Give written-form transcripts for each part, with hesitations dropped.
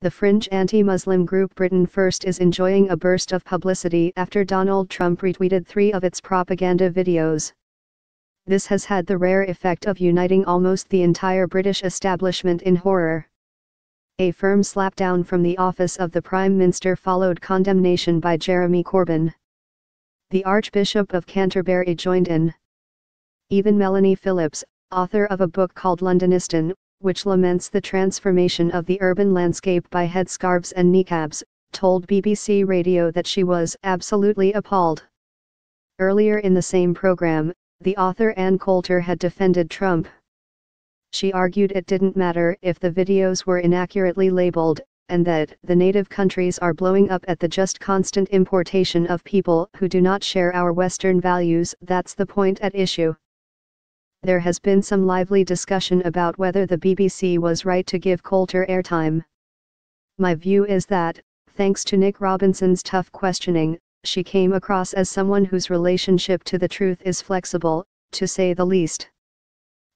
The fringe anti-Muslim group Britain First is enjoying a burst of publicity after Donald Trump retweeted 3 of its propaganda videos. This has had the rare effect of uniting almost the entire British establishment in horror. A firm slapdown from the office of the Prime Minister followed condemnation by Jeremy Corbyn. The Archbishop of Canterbury joined in. Even Melanie Phillips, author of a book called Londonistan, which laments the transformation of the urban landscape by headscarves and niqabs, told BBC Radio that she was absolutely appalled. Earlier in the same program, the author Ann Coulter had defended Trump. She argued it didn't matter if the videos were inaccurately labeled, and that the native countries are blowing up at the just constant importation of people who do not share our Western values. That's the point at issue. There has been some lively discussion about whether the BBC was right to give Coulter airtime. My view is that, thanks to Nick Robinson's tough questioning, she came across as someone whose relationship to the truth is flexible, to say the least.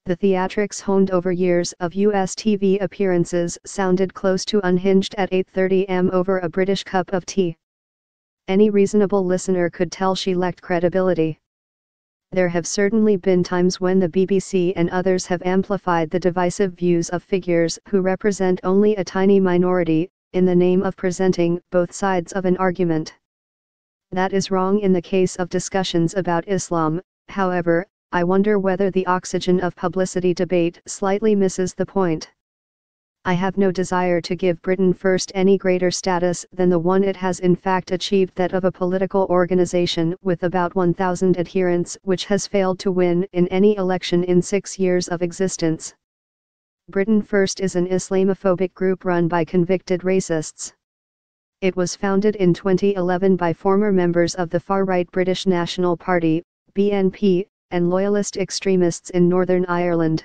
The theatrics honed over years of US TV appearances sounded close to unhinged at 8:30 am over a British cup of tea. Any reasonable listener could tell she lacked credibility. There have certainly been times when the BBC and others have amplified the divisive views of figures who represent only a tiny minority, in the name of presenting both sides of an argument. That is wrong in the case of discussions about Islam. However, I wonder whether the oxygen of publicity debate slightly misses the point. I have no desire to give Britain First any greater status than the one it has in fact achieved, that of a political organization with about 1,000 adherents, which has failed to win in any election in 6 years of existence. Britain First is an Islamophobic group run by convicted racists. It was founded in 2011 by former members of the far-right British National Party, BNP, and loyalist extremists in Northern Ireland.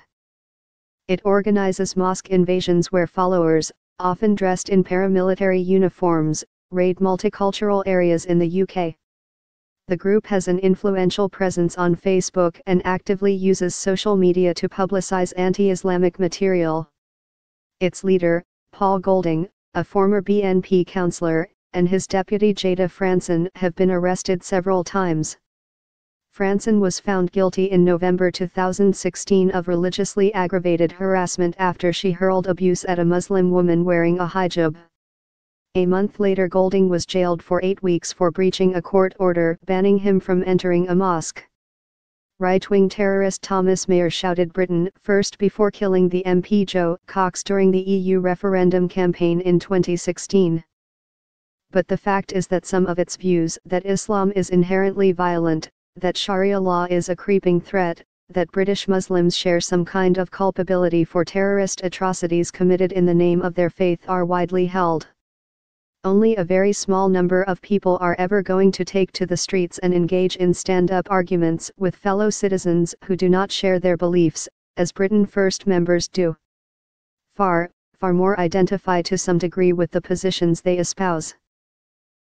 It organizes mosque invasions where followers, often dressed in paramilitary uniforms, raid multicultural areas in the UK. The group has an influential presence on Facebook and actively uses social media to publicize anti-Islamic material. Its leader, Paul Golding, a former BNP councillor, and his deputy Jada Franson have been arrested several times. Franson was found guilty in November 2016 of religiously aggravated harassment after she hurled abuse at a Muslim woman wearing a hijab. A month later, Golding was jailed for 8 weeks for breaching a court order banning him from entering a mosque. Right-wing terrorist Thomas Mayer shouted Britain First before killing the MP Jo Cox during the EU referendum campaign in 2016. But the fact is that some of its views, that Islam is inherently violent, that Sharia law is a creeping threat, that British Muslims share some kind of culpability for terrorist atrocities committed in the name of their faith, are widely held. Only a very small number of people are ever going to take to the streets and engage in stand-up arguments with fellow citizens who do not share their beliefs, as Britain First members do. Far more identify to some degree with the positions they espouse.